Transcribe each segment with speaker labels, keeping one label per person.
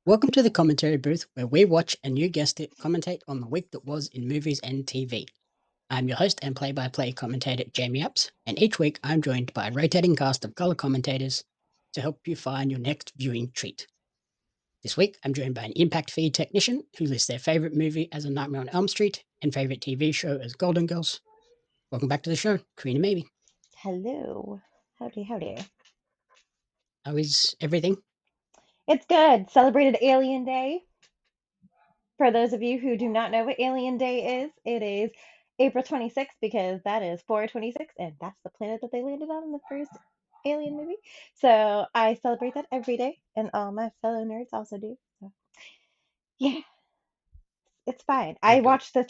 Speaker 1: Welcome to the commentary booth where we watch and you guessed it, commentate on the week that was in movies and TV. I'm your host and play-by-play commentator Jamie Apps, and each week I'm joined by a rotating cast of color commentators to help you find your next viewing treat. This week I'm joined by an impact feed technician who lists their favorite movie as A Nightmare on Elm Street and favorite TV show as Golden Girls. Welcome back to the show, Corrina Mabey.
Speaker 2: Hello. Howdy, howdy.
Speaker 1: How is everything?
Speaker 2: It's good. Celebrated Alien Day. For those of you who do not know what Alien Day is, it is April 26th because that is 426, and that's the planet that they landed on in the first Alien movie. So I celebrate that every day, and all my fellow nerds also do. So, yeah, it's fine. I
Speaker 1: Very good.
Speaker 2: watched the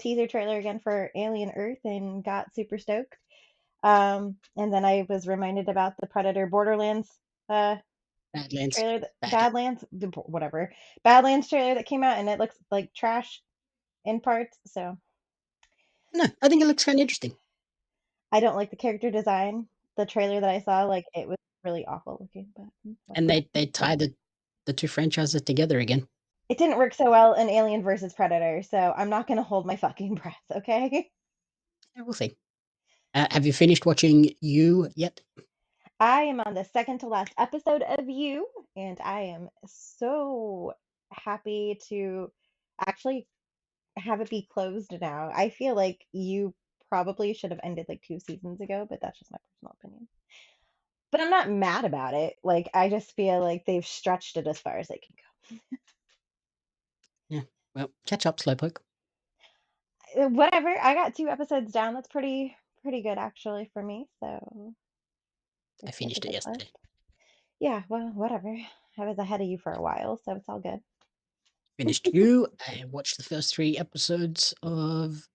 Speaker 2: teaser trailer again for Alien Earth and got super stoked. And then I was reminded about the Predator Borderlands
Speaker 1: Badlands.
Speaker 2: trailer Badlands, whatever, Badlands trailer that came out, and it looks like trash in parts. So
Speaker 1: No, I think it looks kind of interesting.
Speaker 2: I don't like the character design. The trailer that I saw, like, it was really awful looking. But
Speaker 1: And they tie the two franchises together again.
Speaker 2: it didn't work so well in Alien versus Predator, so I'm not going to hold my fucking breath. Okay.
Speaker 1: Yeah, we'll see. Have you finished watching You yet?
Speaker 2: I am on the second to last episode of You, and I am so happy to actually have it be closed now. I feel like You probably should have ended like 2 seasons ago, but that's just my personal opinion. But I'm not mad about it. Like, I just feel like they've stretched it as far as they can
Speaker 1: Yeah. Well, catch up, Slowpoke.
Speaker 2: go. Whatever. I got 2 episodes down. That's pretty good actually for me. So
Speaker 1: I finished it yesterday.
Speaker 2: Yeah, well, whatever. I was ahead of you for a while, so it's all good.
Speaker 1: Finished You. I watched the first 3 episodes of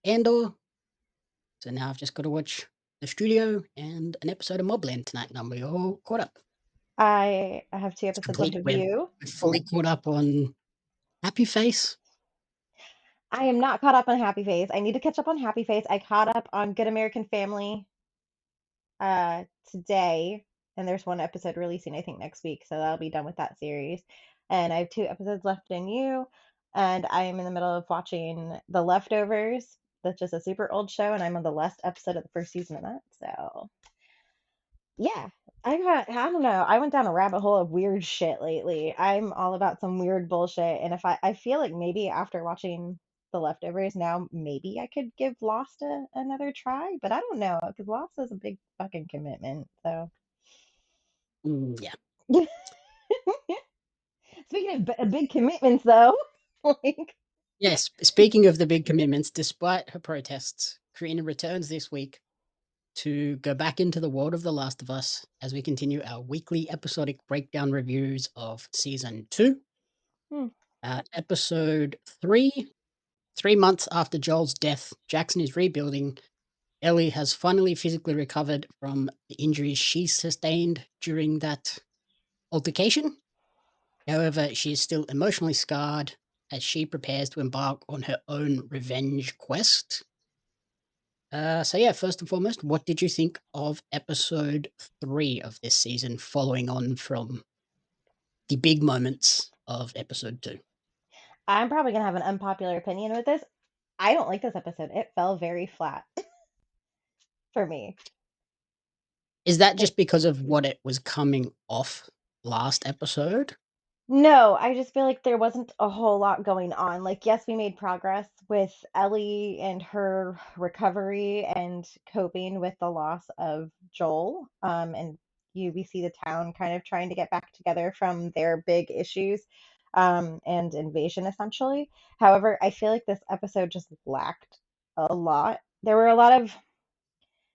Speaker 1: Andor. So now I've just got to watch The Studio and an episode of Mobland tonight, and I'm all caught up.
Speaker 2: I have 2
Speaker 1: It's
Speaker 2: episodes
Speaker 1: complete.
Speaker 2: left of
Speaker 1: We're
Speaker 2: You.
Speaker 1: fully caught up on Happy Face.
Speaker 2: I am not caught up on Happy Face. I need to catch up on Happy Face. I caught up on Good American Family today, and there's 1 episode releasing I think next week, so that'll be done with that series. And I have 2 episodes left in You, and I am in the middle of watching The Leftovers. That's just a super old show, and I'm on the last episode of the first season of that. So yeah, I don't know. I went down a rabbit hole of weird shit lately. I'm all about some weird bullshit, and if I feel like maybe after watching The Leftovers now, maybe I could give Lost another try, but I don't know because Lost is a big fucking commitment. So
Speaker 1: Yeah.
Speaker 2: speaking of big commitments, though, like
Speaker 1: Yes. Speaking of the big commitments, despite her protests, Corrina returns this week to go back into the world of The Last of Us as we continue our weekly episodic breakdown reviews of season 2.
Speaker 2: hmm,
Speaker 1: Episode 3. 3 months after Joel's death, Jackson is rebuilding. Ellie has finally physically recovered from the injuries she sustained during that altercation. However, she is still emotionally scarred as she prepares to embark on her own revenge quest. So yeah, first and foremost, what did you think of episode 3 of this season, following on from the big moments of episode 2?
Speaker 2: I'm probably gonna have an unpopular opinion with this. I don't like this episode. It fell very flat for me.
Speaker 1: Is that
Speaker 2: Like,
Speaker 1: just because of what it was coming off last episode?
Speaker 2: no, I just feel like there wasn't a whole lot going on. Like, yes, we made progress with Ellie and her recovery and coping with the loss of Joel. And we see the town kind of trying to get back together from their big issues, and invasion essentially. However, I feel like this episode just lacked a lot. There's a lot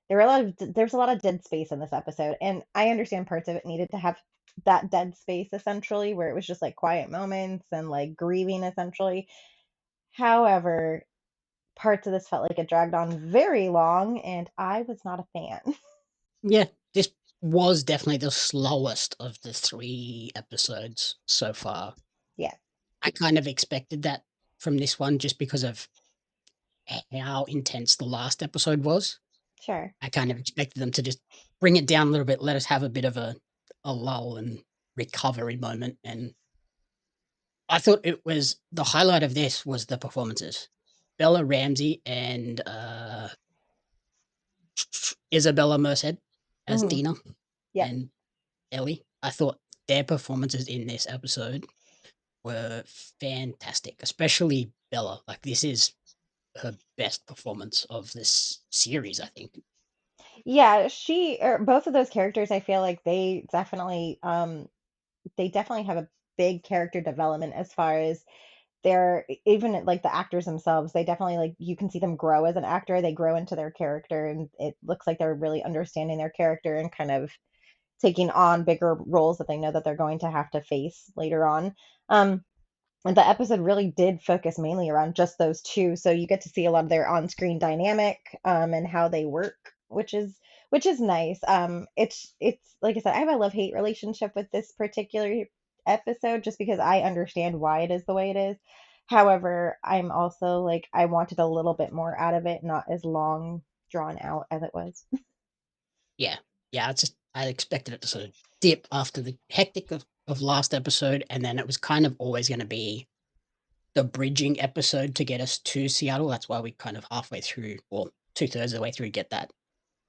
Speaker 2: of dead space in this episode, and I understand parts of it needed to have that dead space essentially, where it was just like quiet moments and like grieving essentially. However, parts of this felt like it dragged on very long, and I was not a fan.
Speaker 1: Yeah, this was definitely the slowest of the 3 episodes so far.
Speaker 2: Yeah,
Speaker 1: I kind of expected that from this one just because of how intense the last episode was.
Speaker 2: sure.
Speaker 1: I kind of expected them to just bring it down a little bit, let us have a bit of a lull and recovery moment, and I thought it was the highlight of this was the performances. Bella Ramsey and Isabella Merced as
Speaker 2: Hmm.
Speaker 1: Dina
Speaker 2: Yep.
Speaker 1: and Ellie. I thought their performances in this episode were fantastic, especially Bella. Like this is her best performance of this series, I think.
Speaker 2: Yeah, she or both of those characters, I feel like they definitely have a big character development as far as they're even like the actors themselves, they definitely like you can see them grow as an actor, they grow into their character and it looks like they're really understanding their character and kind of taking on bigger roles that they know that they're going to have to face later on. Um, and the episode really did focus mainly around just those two, so you get to see a lot of their on-screen dynamic and how they work, which is nice. It's like I said, I have a love-hate relationship with this particular episode just because I understand why it is the way it is. However, I'm also like I wanted a little bit more out of it, not as long drawn out as it was.
Speaker 1: Yeah. Yeah, it's just I expected it to sort of dip after the hectic of last episode, and then it was kind of always gonna be the bridging episode to get us to Seattle. That's why we kind of halfway through or two-thirds of the way through get that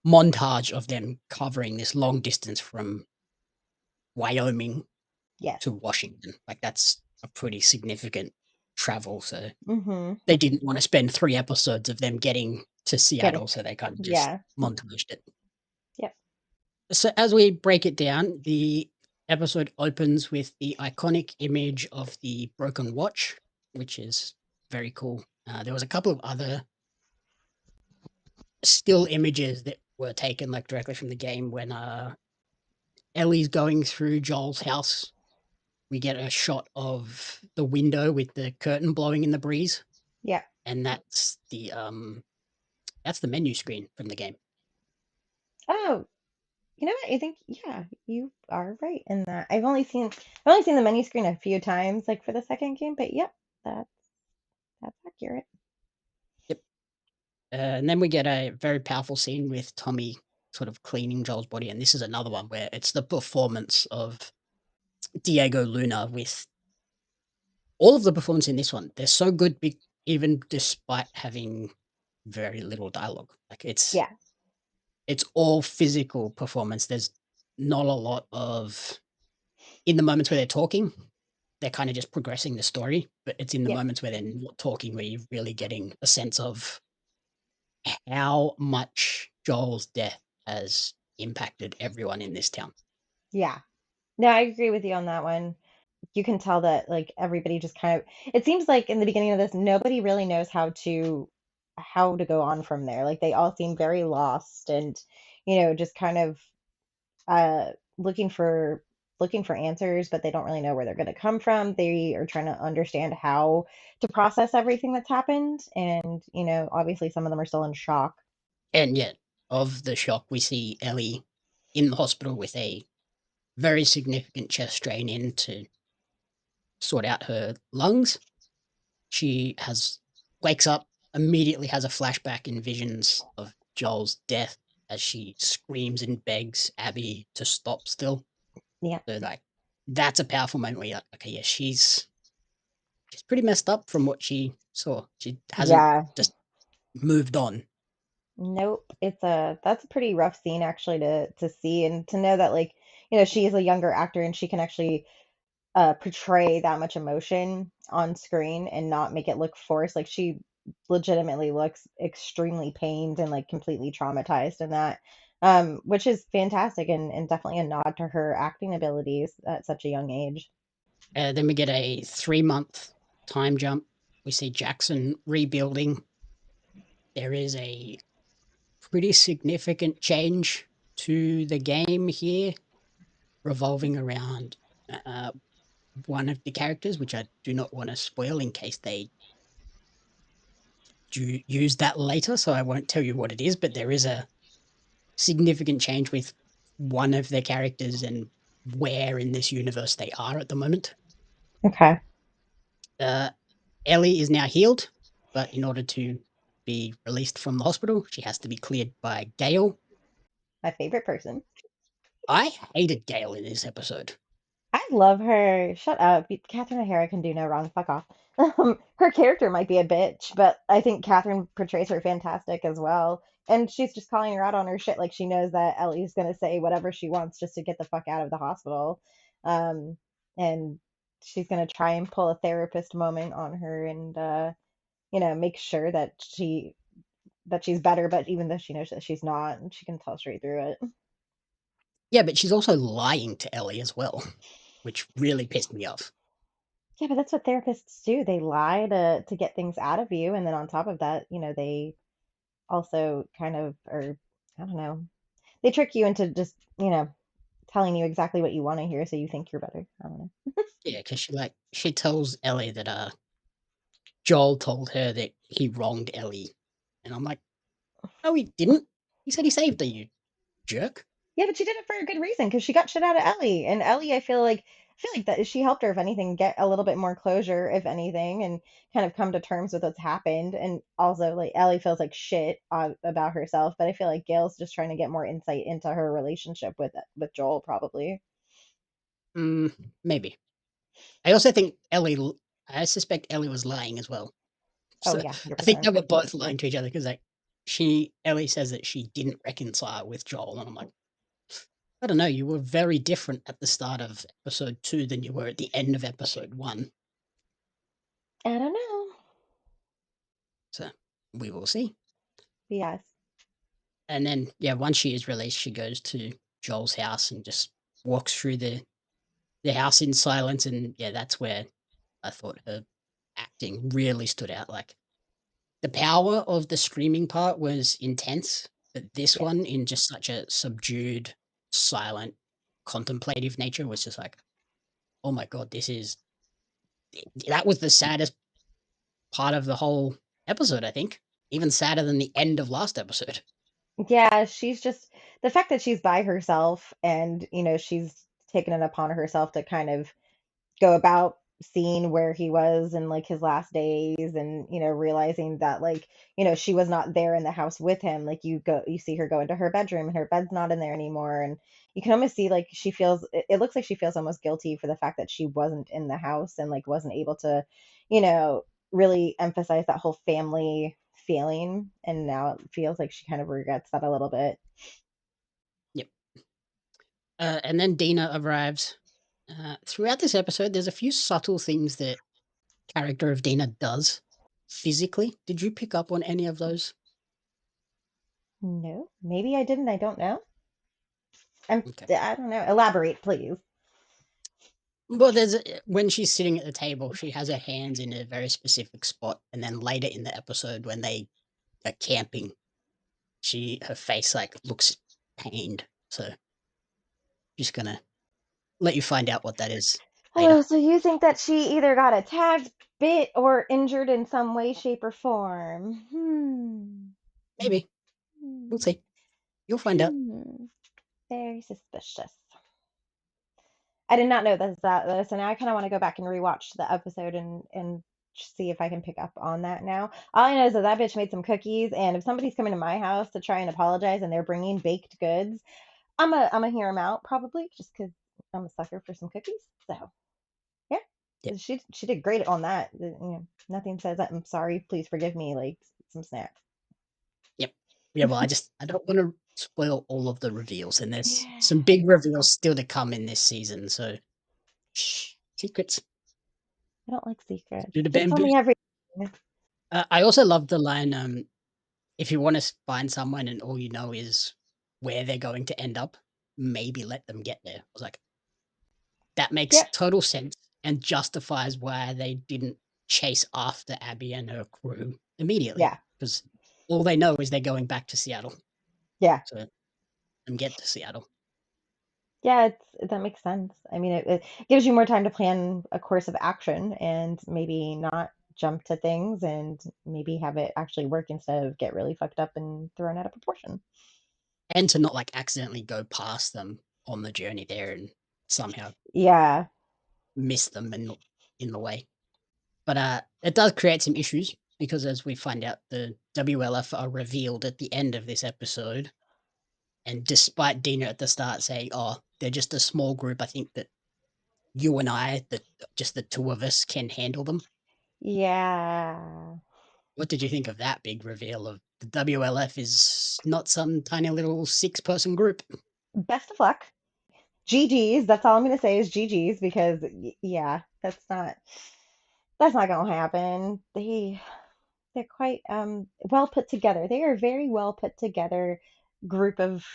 Speaker 1: montage of them covering this long distance from Wyoming
Speaker 2: Yes.
Speaker 1: to Washington. Like that's a pretty significant travel. So
Speaker 2: Mhm.
Speaker 1: they didn't want to spend 3 episodes of them getting to
Speaker 2: Getting.
Speaker 1: Seattle, so they kind of just
Speaker 2: Yeah.
Speaker 1: montaged it.
Speaker 2: Yep.
Speaker 1: So as we break it down, the episode opens with the iconic image of the broken watch, which is very cool. There was a couple of other still images that were taken like directly from the game when Ellie's going through Joel's house. We get a shot of the window with the curtain blowing in the breeze,
Speaker 2: Yep.
Speaker 1: and that's the menu screen from the game.
Speaker 2: Oh, you know what? I think yeah, you are right in that. I've only seen the menu screen a few times, like for the second game, but yep, that's accurate.
Speaker 1: Yep. And then we get a very powerful scene with Tommy sort of cleaning Joel's body, and this is another one where it's the performance of Diego Luna with all of the performance in this one. They're so good, even despite having very little dialogue. Like
Speaker 2: Yeah,
Speaker 1: it's all physical performance. There's not a lot of in the moments where they're talking, they're kind of just progressing the story, but it's in the
Speaker 2: yep,
Speaker 1: moments where they're not talking where you're really getting a sense of how much Joel's death has impacted everyone in this town.
Speaker 2: yeah. No, I agree with you on that one. You can tell that like everybody just kind of it seems like in the beginning of this, nobody really knows how to go on from there. Like they all seem very lost and just kind of uh, looking for looking for answers, but they don't really know where they're going to come from. They are trying to understand how to process everything that's happened, and obviously some of them are still in shock.
Speaker 1: And yet, of the shock, we see Ellie in the hospital with a very significant chest strain in to sort out her lungs. She has wakes up, immediately has a flashback and visions of Joel's death as she screams and begs Abby to stop still.
Speaker 2: Yeah,
Speaker 1: So like that's a powerful moment where you're like, okay, yeah, she's pretty messed up from what she saw. She hasn't
Speaker 2: yeah.
Speaker 1: just moved on.
Speaker 2: Nope. That's a pretty rough scene actually to see and to know that like she is a younger actor and she can actually portray that much emotion on screen and not make it look forced. Like she legitimately looks extremely pained and like completely traumatized in that, which is fantastic and definitely a nod to her acting abilities at such a young age.
Speaker 1: Then we get a 3 month time jump. We see Jackson rebuilding. There is a pretty significant change to the game here, revolving around uh, one of the characters, which I do not want to spoil in case they do use that later. So I won't tell you what it is, but there is a significant change with one of the characters and where in this universe they are at the moment.
Speaker 2: Okay.
Speaker 1: Uh, Ellie is now healed, but in order to be released from the hospital, she has to be cleared by Gale.
Speaker 2: My favorite person.
Speaker 1: I hated Gale in this episode.
Speaker 2: I love her. Shut up. Catherine O'Hara can do no wrong. Fuck off. Her character might be a bitch, but I think Catherine portrays her fantastic as well. And she's just calling her out on her shit. Like she knows that Ellie's gonna say whatever she wants just to get the fuck out of the hospital. Um, and she's gonna try and pull a therapist moment on her and make sure that she's better, but even though she knows that she's not, she can tell straight through it.
Speaker 1: Yeah, but she's also lying to Ellie as well, which really pissed me off.
Speaker 2: Yeah, but that's what therapists do. They lie to get things out of you, and then on top of that, they also kind of or I don't know. They trick you into just, telling you exactly what you want to hear so you think you're better. I don't know.
Speaker 1: Yeah, because she tells Ellie that Joel told her that he wronged Ellie, and I'm like, no, he didn't. He said he saved her, you jerk.
Speaker 2: Yeah, but she did it for a good reason because she got shit out of Ellie. And Ellie, I feel like that she helped her, if anything, get a little bit more closure, if anything, and kind of come to terms with what's happened. And also, like Ellie feels like shit about herself, but I feel like Gail's just trying to get more insight into her relationship with Joel, probably.
Speaker 1: Mm, maybe. I also think I suspect Ellie was lying as well.
Speaker 2: Oh
Speaker 1: So
Speaker 2: yeah,
Speaker 1: I think
Speaker 2: 100%.
Speaker 1: they were both lying to each other because like Ellie says that she didn't reconcile with Joel, and I'm like, I don't know, you were very different at the start of episode 2 than you were at the end of episode 1.
Speaker 2: I don't know.
Speaker 1: So we will see.
Speaker 2: Yes.
Speaker 1: And then yeah, once she is released, she goes to Joel's house and just walks through the house in silence, and yeah, that's where I thought her acting really stood out. Like the power of the screaming part was intense, but this
Speaker 2: Yes.
Speaker 1: one in just such a subdued, silent, contemplative nature was just like, oh my god, that was the saddest part of the whole episode, I think. Even sadder than the end of last episode.
Speaker 2: Yeah, she's just the fact that she's by herself and, she's taken it upon herself to kind of go about seeing where he was in like his last days and realizing that like she was not there in the house with him. Like you see her go into her bedroom and her bed's not in there anymore, and you can almost see like it looks like she feels almost guilty for the fact that she wasn't in the house and like wasn't able to you know really emphasize that whole family feeling, and now it feels like she kind of regrets that a little bit.
Speaker 1: Yep. And then Dina arrives. Throughout this episode, there's a few subtle things that character of Dina does physically. Did you pick up on any of those?
Speaker 2: No, maybe I didn't. I don't know.
Speaker 1: Okay.
Speaker 2: I don't know. Elaborate, please.
Speaker 1: Well, when she's sitting at the table, she has her hands in a very specific spot, and then later in the episode, when they are camping, her face like looks pained. So just gonna let you find out what that is later.
Speaker 2: Oh, so you think that she either got attacked, bit, or injured in some way, shape, or form?
Speaker 1: Maybe we'll
Speaker 2: Hmm.
Speaker 1: see. You'll find out.
Speaker 2: Hmm. Very suspicious. I did not know that, so now I kind of want to go back and rewatch the episode and see if I can pick up on that now. All I know is that bitch made some cookies, and if somebody's coming to my house to try and apologize and they're bringing baked goods, I'm a hear them out probably just because I'm a sucker for some cookies. So yeah,
Speaker 1: Yep.
Speaker 2: she did great on that. Nothing says that I'm sorry, please forgive me, like some snacks.
Speaker 1: Yep. Yeah. Well, I don't want to spoil all of the reveals, and there's
Speaker 2: Yeah,
Speaker 1: some big reveals still to come in this season. So shh, secrets.
Speaker 2: I don't like secrets.
Speaker 1: Do the
Speaker 2: Just tell
Speaker 1: bamboo.
Speaker 2: me everything.
Speaker 1: I also love the line. If you want to find someone and all you know is where they're going to end up, maybe let them get there. I was like, that makes
Speaker 2: Yep.
Speaker 1: total sense and justifies why they didn't chase after Abby and her crew immediately
Speaker 2: Yeah.
Speaker 1: because all they know is they're going back to Seattle.
Speaker 2: Yeah.
Speaker 1: So let them get to Seattle.
Speaker 2: Yeah, that makes sense. I mean, it gives you more time to plan a course of action and maybe not jump to things and maybe have it actually work instead of get really fucked up and thrown out of proportion.
Speaker 1: And to not like accidentally go past them on the journey there and somehow
Speaker 2: Yeah.
Speaker 1: miss them and not in the way. But it does create some issues because as we find out, the WLF are revealed at the end of this episode. And despite Dina at the start saying, "Oh, they're just a small group," I think that you and I, just the two of us, can handle them.
Speaker 2: Yeah.
Speaker 1: What did you think of that big reveal of the WLF is not some tiny little six-person group?
Speaker 2: Best of luck. GG's. That's all I'm gonna say is GG's because yeah, that's not gonna happen. They're quite well put together. They are a very well put together group of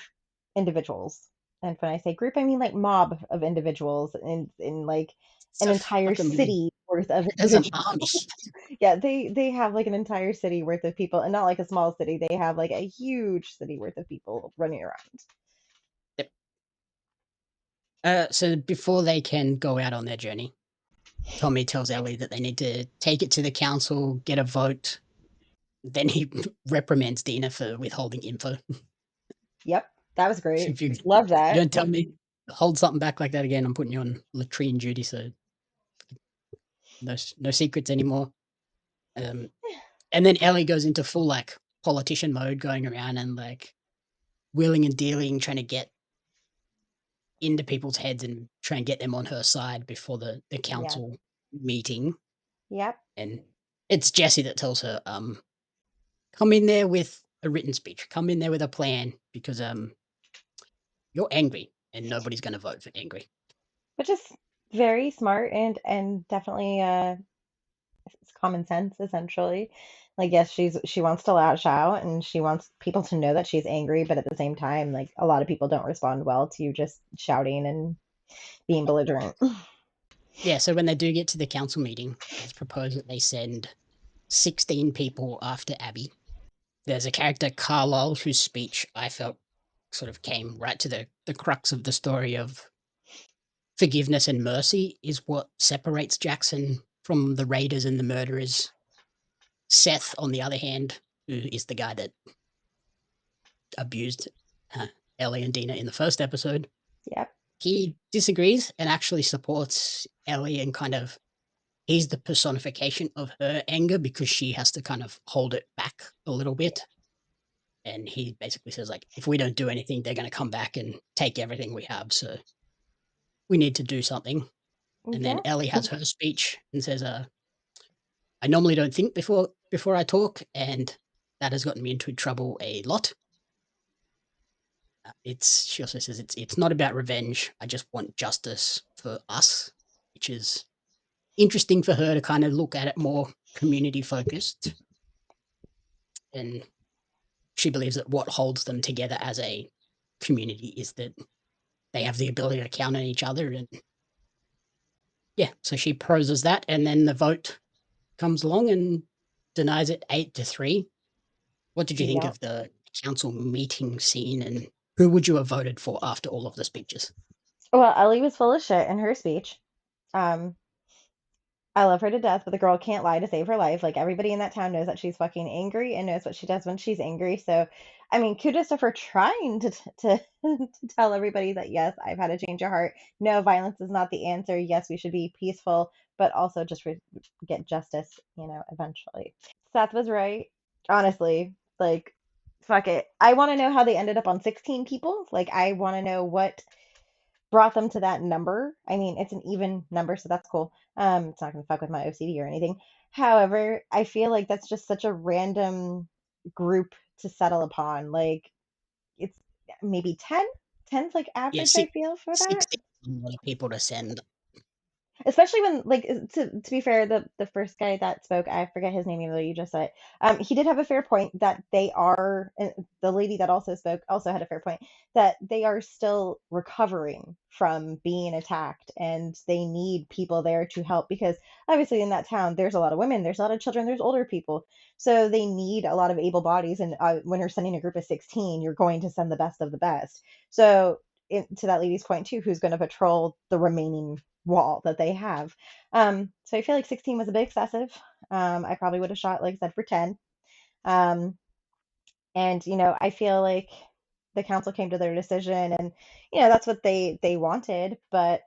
Speaker 2: individuals. And when I say group, I mean like mob of individuals in like
Speaker 1: It's
Speaker 2: an
Speaker 1: a
Speaker 2: entire
Speaker 1: fucking
Speaker 2: city worth of
Speaker 1: There's an
Speaker 2: individuals.
Speaker 1: army.
Speaker 2: Yeah, they have like an entire city worth of people, and not like a small city. They have like a huge city worth of people running around.
Speaker 1: Yep. So before they can go out on their journey, Tommy tells Ellie that they need to take it to the council, get a vote. Then he reprimands Dina for withholding info.
Speaker 2: Yep, that was
Speaker 1: So
Speaker 2: great.
Speaker 1: if you
Speaker 2: Love that.
Speaker 1: don't tell me, hold something back like that again, I'm putting you on latrine duty. So no secrets anymore. Um, and then Ellie goes into full like politician mode, going around and like wheeling and dealing, trying to get into people's heads and try and get them on her side before the
Speaker 2: Yes.
Speaker 1: council meeting.
Speaker 2: Yep.
Speaker 1: And it's Jesse that tells her, come in there with a written speech, come in there with a plan because you're angry and nobody's gonna vote for angry.
Speaker 2: Which is very smart and definitely it's common sense essentially. Like yes, she wants to lash out and she wants people to know that she's angry, but at the same time, like a lot of people don't respond well to you just shouting and being belligerent.
Speaker 1: Yeah, so when they do get to the council meeting, it's proposed that they send 16 people after Abby. There's a character, Carlisle, whose speech I felt sort of came right to the crux of the story of forgiveness and mercy is what separates Jackson from the raiders and the murderers. Seth, on the other hand, who is the guy that abused uh, Ellie and Dina in the first episode,
Speaker 2: Yep.
Speaker 1: he disagrees and actually supports Ellie and kind of he's the personification of her anger because she has to kind of hold it back a little bit. And he basically says, like, if we don't do anything, they're going to come back and take everything we have. So we need to do something. And then
Speaker 2: Yeah.
Speaker 1: Ellie has her speech and says, I normally don't think before I talk, and that has gotten me into trouble a lot. It's she also says it's not about revenge. I just want justice for us, which is interesting for her to kind of look at it more community focused. And she believes that what holds them together as a community is that they have the ability to count on each other. And yeah, so she proses that, and then the vote comes along and denies it 8-3. What did you think
Speaker 2: Yep.
Speaker 1: of the council meeting scene, and who would you have voted for after all of the speeches?
Speaker 2: Well, Ellie was full of shit in her speech. Um, I love her to death, but the girl can't lie to save her life. Like everybody in that town knows that she's fucking angry and knows what she does when she's angry. So, I mean, kudos to her for trying to to tell everybody that yes, I've had a change of heart. No, violence is not the answer. Yes, we should be peaceful, but also just get justice. Eventually. Seth was right. Honestly, like, fuck it. I want to know how they ended up on 16 people. Like, I want to know what brought them to that number. I mean, it's an even number, so that's cool. It's not gonna fuck with my OCD or anything. However, I feel like that's just such a random group to settle upon. Like it's maybe 10. 10's like
Speaker 1: Yeah,
Speaker 2: average, I feel, for that.
Speaker 1: 16 is a lot of people to send.
Speaker 2: Especially when like to be fair, the first guy that spoke, I forget his name even though you just said it. He did have a fair point that they are the lady that also spoke also had a fair point that they are still recovering from being attacked and they need people there to help because obviously in that town there's a lot of women, there's a lot of children, there's older people, so they need a lot of able bodies, and when you're sending a group of 16 you're going to send the best of the best. So to that lady's point too, who's going to patrol the remaining wall that they have. So I feel like 16 was a bit excessive. I probably would have shot, like I said, for 10. Um, and I feel like the council came to their decision, and that's what they wanted. But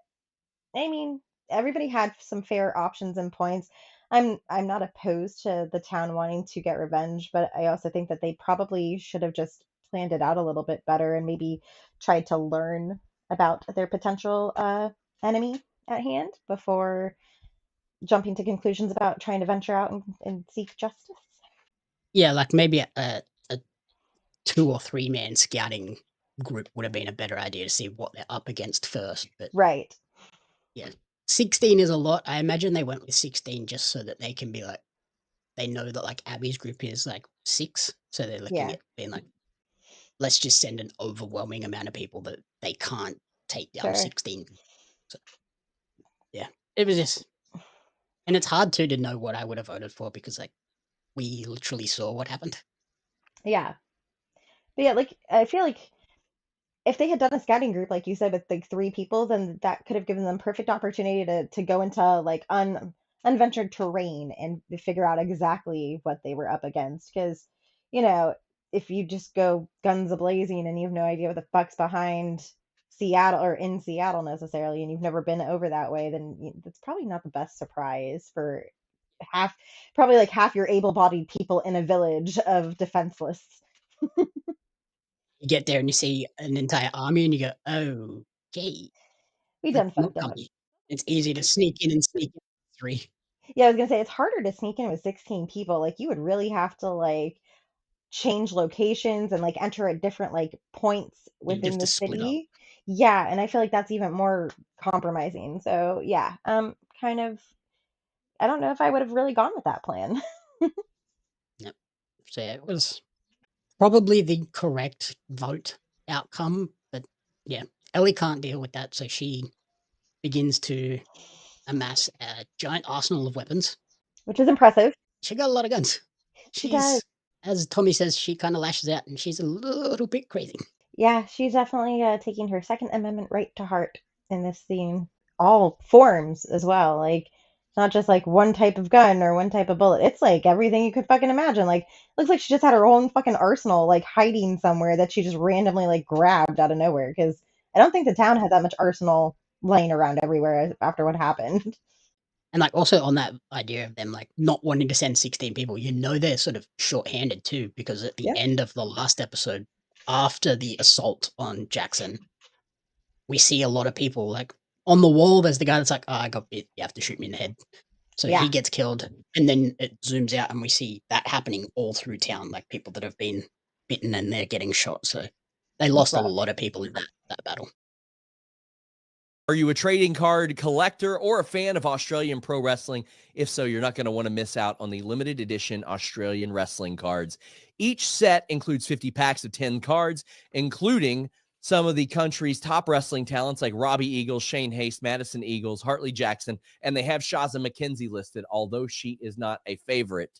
Speaker 2: I mean, everybody had some fair options and points. I'm not opposed to the town wanting to get revenge, but I also think that they probably should have just planned it out a little bit better and maybe tried to learn about their potential enemy at hand before jumping to conclusions about trying to venture out and seek justice.
Speaker 1: Yeah, like maybe a 2 or 3 man scouting group would have been a better idea to see what they're up against first, but
Speaker 2: Right.
Speaker 1: yeah. 16 is a lot. I imagine they went with 16 just so that they can be like they know that, like, Abby's group is, like, 6, so they're looking
Speaker 2: Yeah.
Speaker 1: at being like, "Let's just send an overwhelming amount of people that they can't take down
Speaker 2: Sure.
Speaker 1: 16." So, yeah, it was just and it's hard too to know what I would have voted for because, like, we literally saw what happened.
Speaker 2: Yeah. But yeah, like I feel like if they had done a scouting group, like you said, with like 3 people, then that could have given them perfect opportunity to go into like unventured terrain and to figure out exactly what they were up against. Because, you know, if you just go guns a blazing and you have no idea what the fuck's behind Seattle or in Seattle necessarily, and you've never been over that way, then that's probably not the best surprise for half, probably like half your able-bodied people in a village of defenseless.
Speaker 1: You get there and you see an entire army and you go, "Okay,
Speaker 2: We done
Speaker 1: let's not
Speaker 2: fucked
Speaker 1: come
Speaker 2: up.
Speaker 1: here." It's easy to sneak in and sneak in 3.
Speaker 2: Yeah, I was gonna say it's harder to sneak in with 16 people. Like you would really have to like change locations and like enter at different like points
Speaker 1: You
Speaker 2: within
Speaker 1: have to
Speaker 2: the
Speaker 1: split up.
Speaker 2: city. Yeah, and I feel like that's even more compromising. So yeah, kind of I don't know if I would have really gone with that plan.
Speaker 1: Yep. So, yeah, it was probably the correct vote outcome, but yeah, Ellie can't deal with that, so she begins to amass a giant arsenal of weapons.
Speaker 2: Which is impressive.
Speaker 1: She got a lot of guns.
Speaker 2: She does.
Speaker 1: She's as Tommy says, she kinda lashes out and she's a little bit crazy.
Speaker 2: Yeah, she's definitely taking her Second Amendment right to heart in this scene. All forms as well. Like, it's not just like one type of gun or one type of bullet. It's like everything you could fucking imagine. Like, looks like she just had her own fucking arsenal, like hiding somewhere that she just randomly like grabbed out of nowhere. Because I don't think the town had that much arsenal laying around everywhere after what happened.
Speaker 1: And, like, also on that idea of them, like, not wanting to send 16 people, they're sort of short-handed too, because at the
Speaker 2: Yep.
Speaker 1: end of the last episode, after the assault on Jackson, we see a lot of people, like, on the wall, there's the guy that's like, "Oh, I got bit, you have to shoot me in the head." So he
Speaker 2: Yeah.
Speaker 1: gets killed, and then it zooms out and we see that happening all through town, like, people that have been bitten and they're getting shot, so they
Speaker 2: It's
Speaker 1: lost a
Speaker 2: rough.
Speaker 1: lot of people in that battle.
Speaker 3: Are you a trading card collector or a fan of Australian pro wrestling? If so, you're not going to want to miss out on the limited edition Australian wrestling cards. Each set includes 50 packs of 10 cards, including some of the country's top wrestling talents like Robbie Eagles, Shane Haste, Madison Eagles, Hartley Jackson, and they have Shaza McKenzie listed, although she is not a favorite.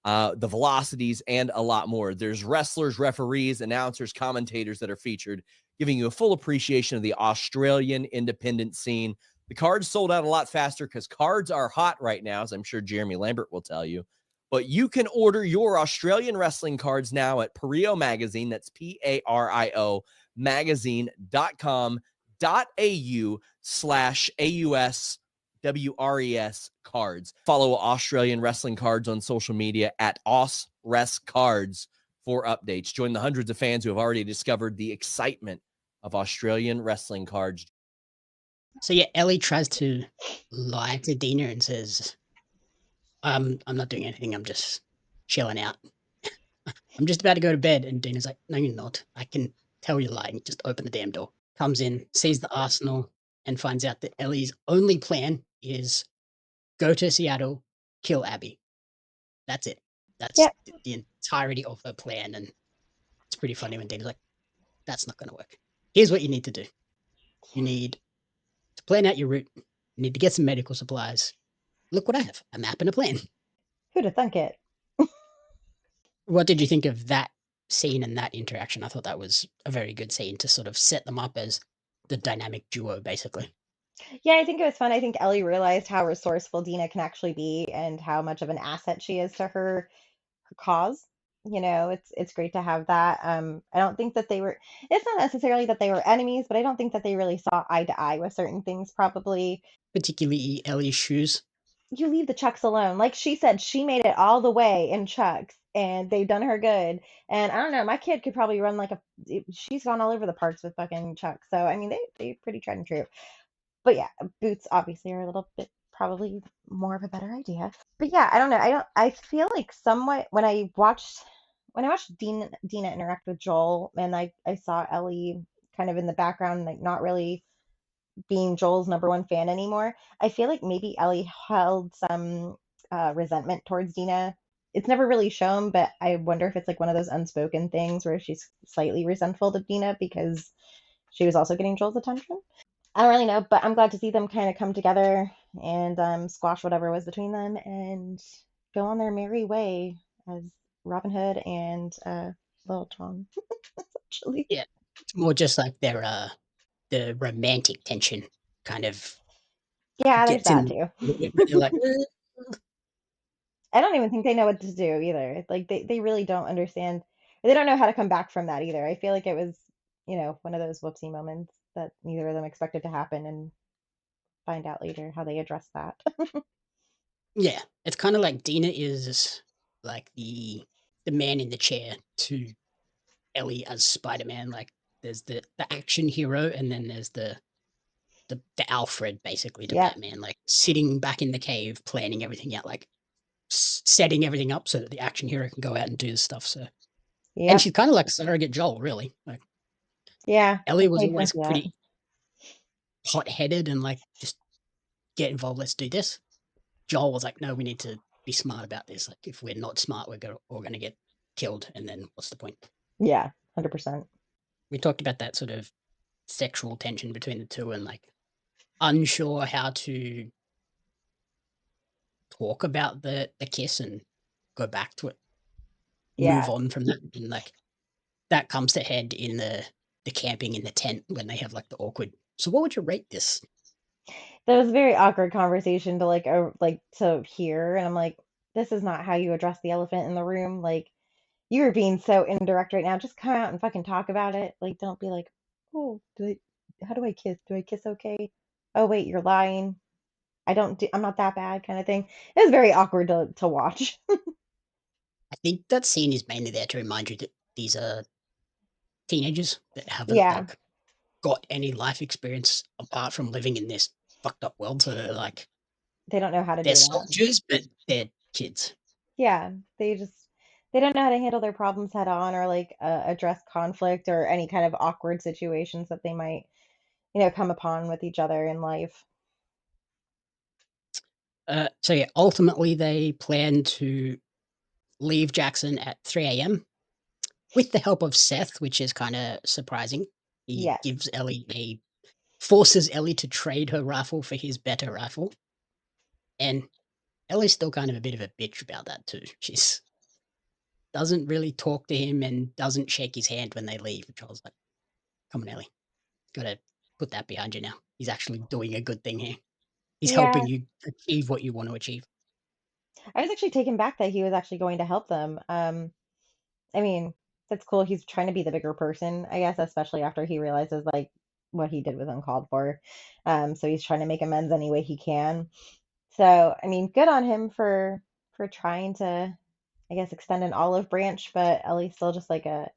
Speaker 3: The velocities, and a lot more. There's wrestlers, referees, announcers, commentators that are featured, giving you a full appreciation of the Australian independent scene. The cards sold out a lot faster because cards are hot right now, as I'm sure Jeremy Lambert will tell you. But you can order your Australian wrestling cards now at Pario Magazine. That's PARIO magazine.com.au/AUS WRES cards. Follow Australian Wrestling Cards on social media at AusResCards for updates. Join the hundreds of fans who have already discovered the excitement of Australian wrestling cards.
Speaker 1: So, yeah, Ellie tries to lie to Dina and says, I'm not doing anything, I'm just chilling out. I'm just about to go to bed. And Dina's like, no, you're not. I can tell you're lying. Just open the damn door. Comes in, sees the arsenal, and finds out that Ellie's only plan is go to Seattle, kill Abby. That's it. That's
Speaker 2: Yep.
Speaker 1: the entirety of her plan. And it's pretty funny when Dina's like, that's not going to work. Here's what you need to do. You need to plan out your route. You need to get some medical supplies. Look what I have, a map and a plan.
Speaker 2: Who'd have thunk it?
Speaker 1: What did you think of that scene and that interaction? I thought that was a very good scene to sort of set them up as the dynamic duo, basically.
Speaker 2: Yeah, I think it was fun. I think Ellie realized how resourceful Dina can actually be and how much of an asset she is to her cause. It's great to have that. I don't think that they were. It's not necessarily that they were enemies, but I don't think that they really saw eye to eye with certain things. Probably
Speaker 1: Particularly Ellie's shoes.
Speaker 2: you leave the Chucks alone. Like she said, she made it all the way in Chucks, and they've done her good. And I don't know, my kid could probably run like a. She's gone all over the parks with fucking Chucks. So I mean, they pretty tried and true. But yeah, boots obviously are a little bit probably more of a better idea. But yeah, I don't know. I feel like somewhat when I watched Dina interact with Joel, and I saw Ellie kind of in the background, like not really being Joel's number one fan anymore. I feel like maybe Ellie held some resentment towards Dina. It's never really shown, but I wonder if it's like one of those unspoken things where she's slightly resentful to Dina because she was also getting Joel's attention. I don't really know, but I'm glad to see them kind of come together and squash whatever was between them and go on their merry way as Robin Hood and Little John, actually.
Speaker 1: Yeah, it's more just like their the romantic tension kind of
Speaker 2: Yeah, there's
Speaker 1: gets
Speaker 2: that
Speaker 1: in
Speaker 2: too.
Speaker 1: a little bit, but you're like,
Speaker 2: I don't even think they know what to do either. Like they really don't understand. They don't know how to come back from that either. I feel like it was, one of those whoopsie moments that neither of them expected to happen and find out later how they address that.
Speaker 1: yeah, it's kind of like Dina is like the man in the chair to Ellie as Spider-Man. Like there's the action hero, and then there's the Alfred basically to
Speaker 2: Yep.
Speaker 1: Batman, like sitting back in the cave, planning everything out, like setting everything up so that the action hero can go out and do the stuff. So, and
Speaker 2: Yep.
Speaker 1: she's kind of like surrogate Joel, really. Like
Speaker 2: Yeah.
Speaker 1: Ellie was
Speaker 2: Makes sense
Speaker 1: always
Speaker 2: of that.
Speaker 1: pretty hot-headed and like just get involved. Let's do this. Joel was like, no, we need to be smart about this. Like if we're not smart, we're going to get killed. And then what's the point?
Speaker 2: Yeah. 100%.
Speaker 1: We talked about that sort of sexual tension between the two and like unsure how to talk about the kiss and go back to it, move
Speaker 2: Yeah.
Speaker 1: on from that. And like that comes to head in the camping in the tent when they have like the awkward. So what would you rate this?
Speaker 2: That was a very awkward conversation to like to hear, and I'm like, this is not how you address the elephant in the room. Like, you are being so indirect right now. Just come out and fucking talk about it. Like, don't be like, oh, how do I kiss? Do I kiss okay? Oh wait, you're lying. I'm not that bad, kind of thing. It was very awkward to watch.
Speaker 1: I think that scene is mainly there to remind you that these are teenagers that haven't
Speaker 2: Yeah,
Speaker 1: like got any life experience apart from living in this fucked up world. So they're like
Speaker 2: they don't know how to
Speaker 1: they're
Speaker 2: do that.
Speaker 1: soldiers, but they're kids.
Speaker 2: Yeah, they don't know how to handle their problems head on or like address conflict or any kind of awkward situations that they might, come upon with each other in life.
Speaker 1: So yeah, ultimately they plan to leave Jackson at 3 a.m. with the help of Seth, which is kind of surprising. He
Speaker 2: Yes.
Speaker 1: gives Ellie forces Ellie to trade her rifle for his better rifle, and Ellie's still kind of a bit of a bitch about that too. She's doesn't really talk to him and doesn't shake his hand when they leave, which I was like, "Come on, Ellie, gotta put that behind you now. He's actually doing a good thing here. He's
Speaker 2: Yeah,
Speaker 1: helping you achieve what you want to achieve."
Speaker 2: I was actually taken back that he was actually going to help them. I mean, that's cool. He's trying to be the bigger person, I guess, especially after he realizes like what he did was uncalled for. So he's trying to make amends any way he can. So, I mean, good on him for trying to, I guess, extend an olive branch, but Ellie's still just like a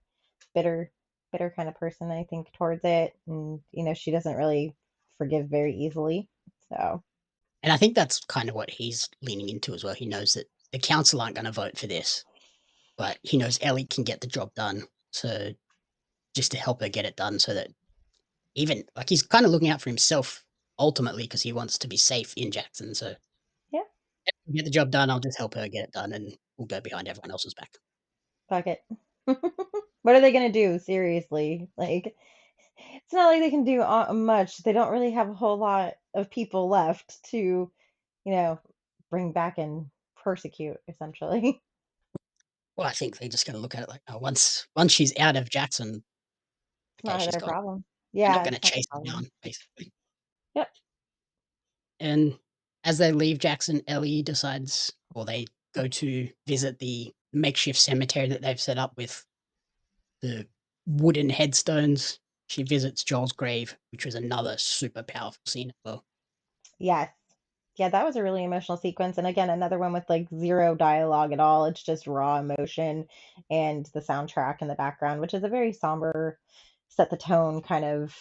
Speaker 2: bitter, bitter kind of person, I think, towards it. And, she doesn't really forgive very easily. So,
Speaker 1: And I think that's kind of what he's leaning into as well. He knows that the council aren't going to vote for this, but he knows Ellie can get the job done. So just to help her get it done, so that even like he's kind of looking out for himself ultimately because he wants to be safe in Jackson. So
Speaker 2: yeah,
Speaker 1: get the job done. I'll just help her get it done, and we'll go behind everyone else's back.
Speaker 2: fuck it. What are they going to do? Seriously. Like, it's not like they can do much. They don't really have a whole lot of people left to, bring back and persecute, essentially.
Speaker 1: Well, I think they're just going to look at it like, oh, once she's out of Jackson,
Speaker 2: It's
Speaker 1: okay,
Speaker 2: not
Speaker 1: she's
Speaker 2: their
Speaker 1: gone.
Speaker 2: problem.
Speaker 1: They're not
Speaker 2: Yeah,
Speaker 1: going
Speaker 2: it's
Speaker 1: to
Speaker 2: not their
Speaker 1: chase her
Speaker 2: problem.
Speaker 1: down, basically.
Speaker 2: Yep.
Speaker 1: And as they leave Jackson, Ellie decides, or they go to visit the makeshift cemetery that they've set up with the wooden headstones. She visits Joel's grave, which was another super powerful scene as well.
Speaker 2: Yes. Yeah, that was a really emotional sequence. And again, another one with like zero dialogue at all. It's just raw emotion and the soundtrack in the background, which is a very somber, set the tone kind of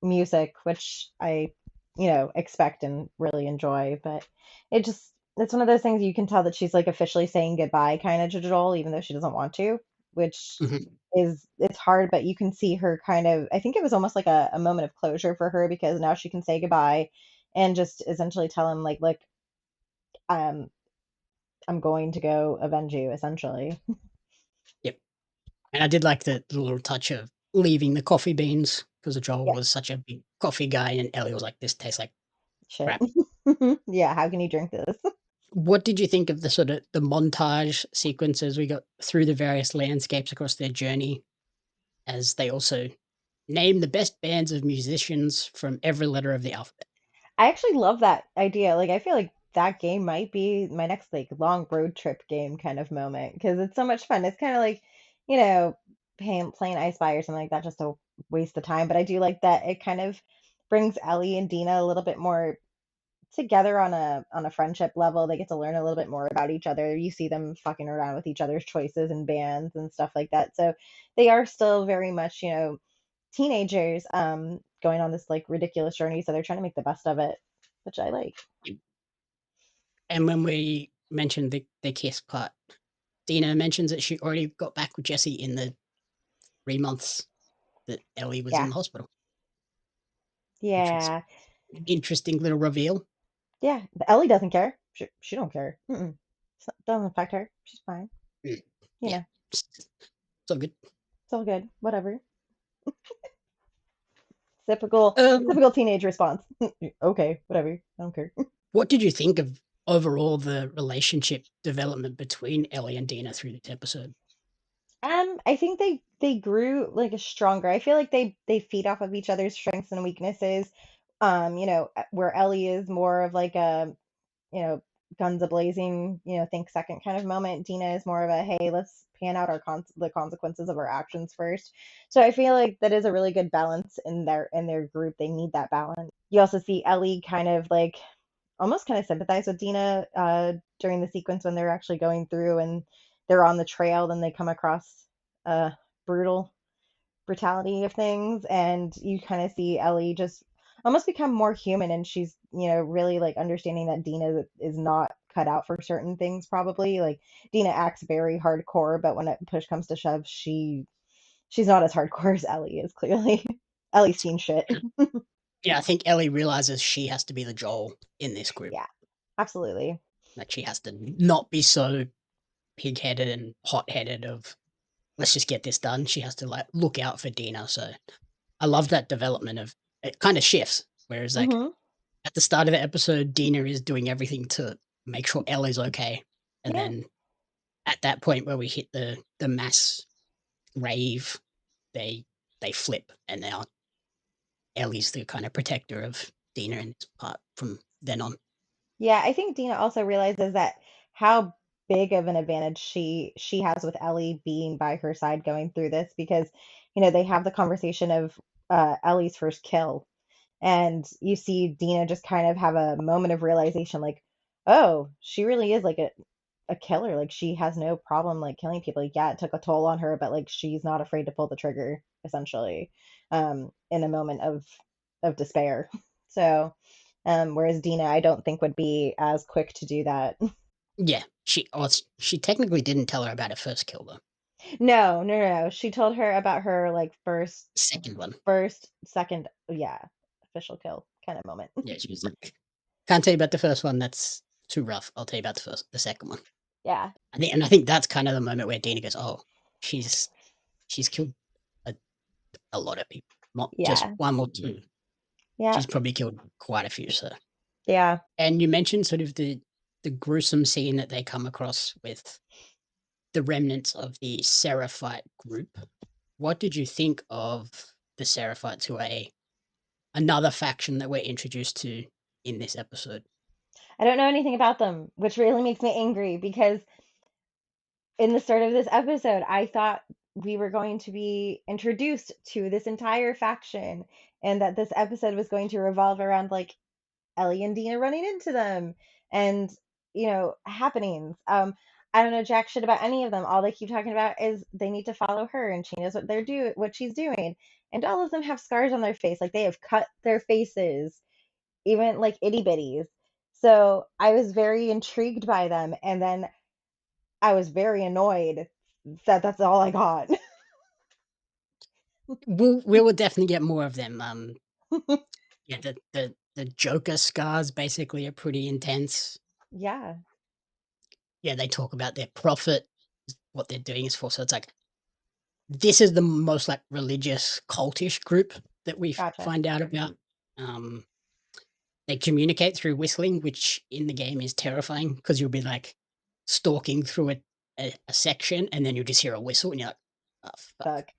Speaker 2: music, which I expect and really enjoy. But it's one of those things you can tell that she's like officially saying goodbye kind of to Joel, even though she doesn't want to, which
Speaker 1: Mhm.
Speaker 2: it's hard, but you can see her kind of, I think it was almost like a moment of closure for her, because now she can say goodbye and just essentially tell him like, look, um, I'm going to go avenge you, essentially.
Speaker 1: Yep. And I did like the little touch of leaving the coffee beans because Joel
Speaker 2: Yeah,
Speaker 1: was such a big coffee guy, and Ellie was like, "This tastes like
Speaker 2: shit.
Speaker 1: crap."
Speaker 2: Yeah, how can you drink this?
Speaker 1: What did you think of the sort of the montage sequences we got through the various landscapes across their journey, as they also name the best bands of musicians from every letter of the alphabet?
Speaker 2: I actually love that idea. Like, I feel like that game might be my next like long road trip game kind of moment, because it's so much fun. It's kind of like, you know, playing I Spy or something like that, just a waste of time. But I do like that it kind of brings Ellie and Dina a little bit more together on a friendship level. They get to learn a little bit more about each other. You see them fucking around with each other's choices and bands and stuff like that. So they are still very much, teenagers going on this like ridiculous journey, so they're trying to make the best of it, which I like.
Speaker 1: And when we mentioned the kiss part, Dina mentions that she already got back with Jesse in the 3 months that Ellie was in
Speaker 2: Yeah.
Speaker 1: the hospital, which was
Speaker 2: Yeah.
Speaker 1: an interesting little reveal.
Speaker 2: Yeah, but Ellie doesn't care. She don't care. Doesn't affect her. She's fine.
Speaker 1: Mm,
Speaker 2: you
Speaker 1: yeah,
Speaker 2: know
Speaker 1: so good.
Speaker 2: it's all good, whatever. Typical
Speaker 1: Um,
Speaker 2: typical teenage response. Okay, whatever, I don't care.
Speaker 1: what did you think of overall the relationship development between Ellie and Dina through this episode?
Speaker 2: I think they grew like a stronger. I feel like they feed off of each other's strengths and weaknesses. Where Ellie is more of like a, you know, guns a blazing, think second kind of moment. Dina is more of a, hey, let's pan out the consequences of our actions first. So I feel like that is a really good balance in their group. They need that balance. You also see Ellie kind of like almost kind of sympathize with Dina during the sequence when they're actually going through and they're on the trail. Then they come across brutal brutality of things, and you kind of see Ellie just almost become more human, and she's really like understanding that Dina is not cut out for certain things. Probably like Dina acts very hardcore, but when it push comes to shove, she's not as hardcore as Ellie is. Clearly, Ellie's seen shit.
Speaker 1: Yeah, I think Ellie realizes she has to be the Joel in this group.
Speaker 2: Yeah, absolutely.
Speaker 1: That she has to not be so pig-headed and hot-headed of let's just get this done. She has to like look out for Dina. So I love that development of it kind of shifts. Whereas like
Speaker 2: Hmm.
Speaker 1: at the start of the episode, Dina is doing everything to make sure Ellie's okay. And
Speaker 2: Yeah.
Speaker 1: then at that point where we hit the mass rave, they they flip and now Ellie's the kind of protector of Dina in this part from then on.
Speaker 2: Yeah, I think Dina also realizes that how big of an advantage she has with Ellie being by her side going through this, because they have the conversation of Ellie's first kill, and you see Dina just kind of have a moment of realization, like, oh, she really is like a killer. Like, she has no problem like killing people. Like, yeah, it took a toll on her, but like she's not afraid to pull the trigger, essentially, in a moment of despair. So, whereas Dina, I don't think would be as quick to do that.
Speaker 1: Yeah, she technically didn't tell her about her first kill though.
Speaker 2: No, no, no, no. She told her about her like
Speaker 1: Second one.
Speaker 2: second, yeah, official kill kind of moment.
Speaker 1: Yeah, she was like, "Can't tell you about the first one. That's too rough. I'll tell you about the second one."
Speaker 2: Yeah,
Speaker 1: I think that's kind of the moment where Dina goes, "Oh, she's she's killed a, a lot of people, not just
Speaker 2: yeah,
Speaker 1: one or two.
Speaker 2: yeah,
Speaker 1: She's probably killed quite a few." So,
Speaker 2: yeah.
Speaker 1: and you mentioned sort of the gruesome scene that they come across with the remnants of the Seraphite group. What did you think of the Seraphites, who are another faction that we're introduced to in this episode?
Speaker 2: I don't know anything about them, which really makes me angry, because in the start of this episode, I thought we were going to be introduced to this entire faction, and that this episode was going to revolve around like Ellie and Dina running into them and happenings. I don't know jack shit about any of them. All they keep talking about is they need to follow her, and she knows what she's doing. And all of them have scars on their face, like they have cut their faces even like itty bitties. So I was very intrigued by them, and then I was very annoyed that that's all I got.
Speaker 1: We will definitely get more of them. Yeah, the Joker scars basically are pretty intense.
Speaker 2: Yeah,
Speaker 1: Yeah, they talk about their profit, what they're doing is for. So it's like this is the most like religious cultish group that we
Speaker 2: gotcha.
Speaker 1: find out about. Um, they communicate through whistling, which in the game is terrifying because you'll be like stalking through a section and then you just hear a whistle and you're like, oh fuck.
Speaker 2: Fuck.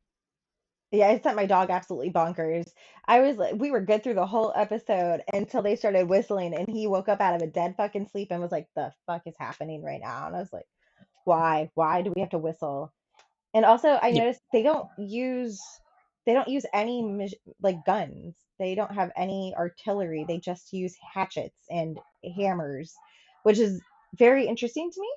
Speaker 2: Yeah, it sent my dog absolutely bonkers. I was like, we were good through the whole episode until they started whistling, and he woke up out of a dead fucking sleep and was like, "The fuck is happening right now?" And I was like, "Why? Why do we have to whistle?" And also, I
Speaker 1: Yeah.
Speaker 2: noticed they don't use any like guns. They don't have any artillery. They just use hatchets and hammers, which is very interesting to me.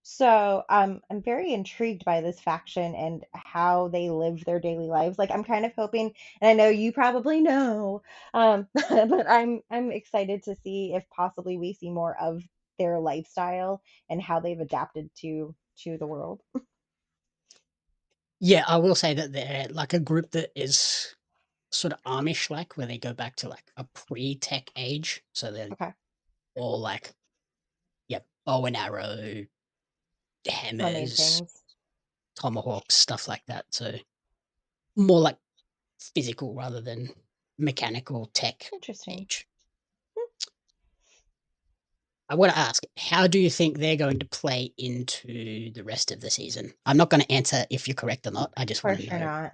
Speaker 2: So I'm very intrigued by this faction and how they live their daily lives. Like I'm kind of hoping, and I know you probably know, but I'm excited to see if possibly we see more of their lifestyle and how they've adapted to the world.
Speaker 1: Yeah, I will say that they're like a group that is sort of Amish like, where they go back to like a pre-tech age. So they're
Speaker 2: Okay,
Speaker 1: all like, yeah, bow and arrow,
Speaker 2: hunting
Speaker 1: hammers,
Speaker 2: things.
Speaker 1: tomahawks, stuff like that. So more like physical rather than mechanical tech
Speaker 2: Interesting.
Speaker 1: age. I want to ask, how do you think they're going to play into the rest of the season? I'm not going to answer if you're correct or not. I just
Speaker 2: For
Speaker 1: want to
Speaker 2: sure
Speaker 1: know,
Speaker 2: not.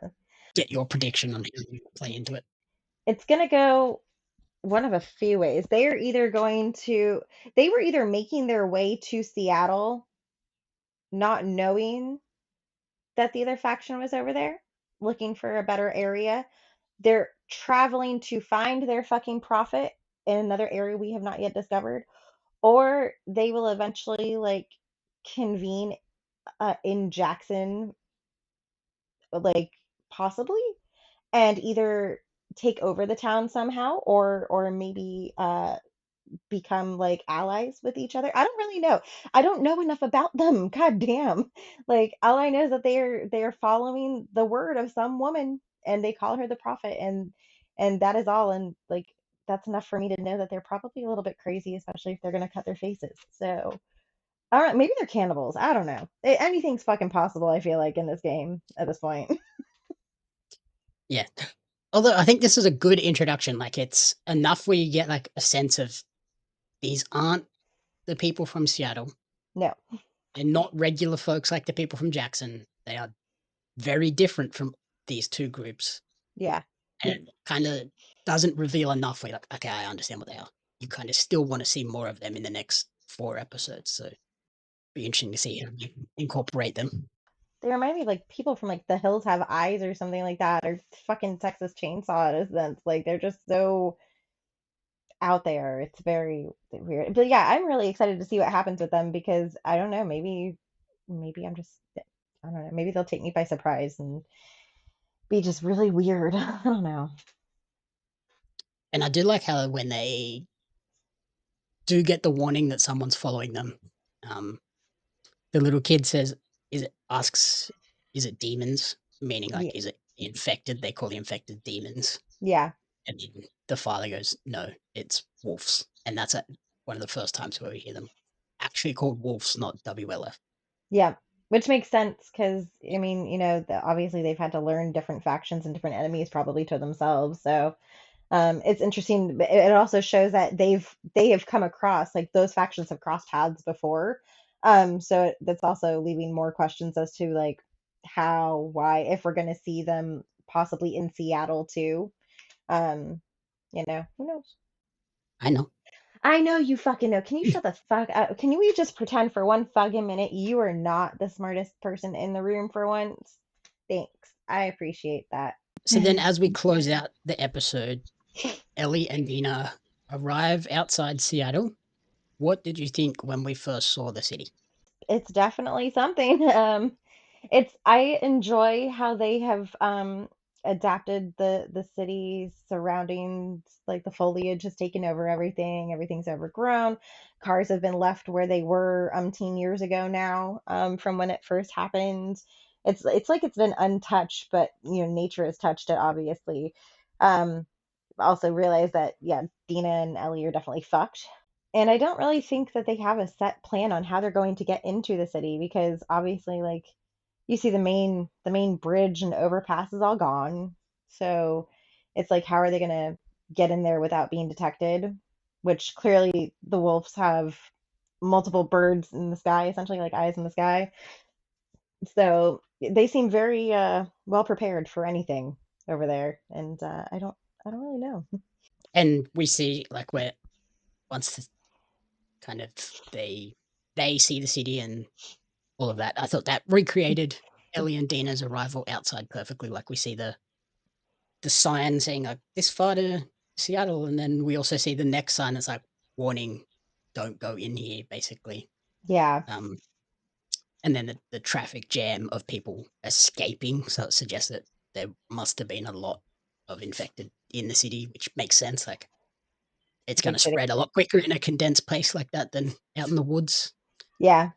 Speaker 1: get your prediction on how you play into it.
Speaker 2: It's gonna go one of a few ways. They were either making their way to Seattle, not knowing that the other faction was over there, looking for a better area. They're traveling to find their fucking prophet in another area we have not yet discovered, or they will eventually like convene in Jackson, like possibly, and either take over the town somehow, or maybe become like allies with each other. I don't really know. I don't know enough about them. God damn. Like all I know is that they are following the word of some woman and they call her the prophet, and that is all. And like that's enough for me to know that they're probably a little bit crazy, especially if they're gonna cut their faces. So all right, maybe they're cannibals. I don't know. Anything's fucking possible, I feel like, in this game at this point.
Speaker 1: Yeah. Although I think this is a good introduction. Like it's enough where you get like a sense of these aren't the people from Seattle.
Speaker 2: No.
Speaker 1: They're not regular folks like the people from Jackson. They are very different from these two groups.
Speaker 2: Yeah.
Speaker 1: And it kind of doesn't reveal enough where you're like, okay, I understand what they are. You kind of still want to see more of them in the next 4 episodes. So be interesting to see how they incorporate them.
Speaker 2: They remind me of like people from like The Hills Have Eyes or something like that, or fucking Texas Chainsaw in a sense. Like they're just so out there. It's very weird. But yeah, I'm really excited to see what happens with them because I don't know, maybe I'm just I don't know, maybe they'll take me by surprise and be just really weird. I don't know.
Speaker 1: And I do like how when they do get the warning that someone's following them, um, the little kid says, asks, is it demons? Meaning
Speaker 2: Yeah.
Speaker 1: like, is it infected? They call the infected demons.
Speaker 2: Yeah.
Speaker 1: And then the father goes, no, it's wolves. And that's one of the first times where we hear them actually called wolves, not WLF.
Speaker 2: Yeah. Which makes sense because I mean, obviously they've had to learn different factions and different enemies probably to themselves. So it's interesting. But it also shows that they have come across like those factions have crossed paths before. So that's also leaving more questions as to like how, why, if we're going to see them possibly in Seattle too. Um, who knows?
Speaker 1: I know.
Speaker 2: I know you fucking know. Can you shut the fuck up? Can we just pretend for one fucking minute you are not the smartest person in the room for once? Thanks. I appreciate that.
Speaker 1: So then, as we close out the episode, Ellie and Dina arrive outside Seattle. What did you think when we first saw the city?
Speaker 2: It's definitely something. I enjoy how they have adapted the city's surroundings, like the foliage has taken over everything, everything's overgrown. Cars have been left where they were years ago now, from when it first happened. It's like it's been untouched, but nature has touched it, obviously. um Also realize that, yeah, Dina and Ellie are definitely fucked. And I don't really think that they have a set plan on how they're going to get into the city, because obviously, like, you see the main bridge and overpass is all gone. So it's like, how are they going to get in there without being detected? Which clearly the wolves have multiple birds in the sky, essentially like eyes in the sky. So they seem very well prepared for anything over there, and I don't really know.
Speaker 1: And we see like where once kind of they they see the city and all of that. I thought that recreated Ellie and Dina's arrival outside perfectly. Like we see the sign saying like this far to Seattle, and then we also see the next sign that's like warning, don't go in here, basically.
Speaker 2: Yeah,
Speaker 1: Um, and then the traffic jam of people escaping, so it suggests that there must have been a lot of infected in the city, which makes sense. Like it's going
Speaker 2: big
Speaker 1: to
Speaker 2: city.
Speaker 1: spread a lot quicker in a condensed place like that than out in the woods.
Speaker 2: Yeah,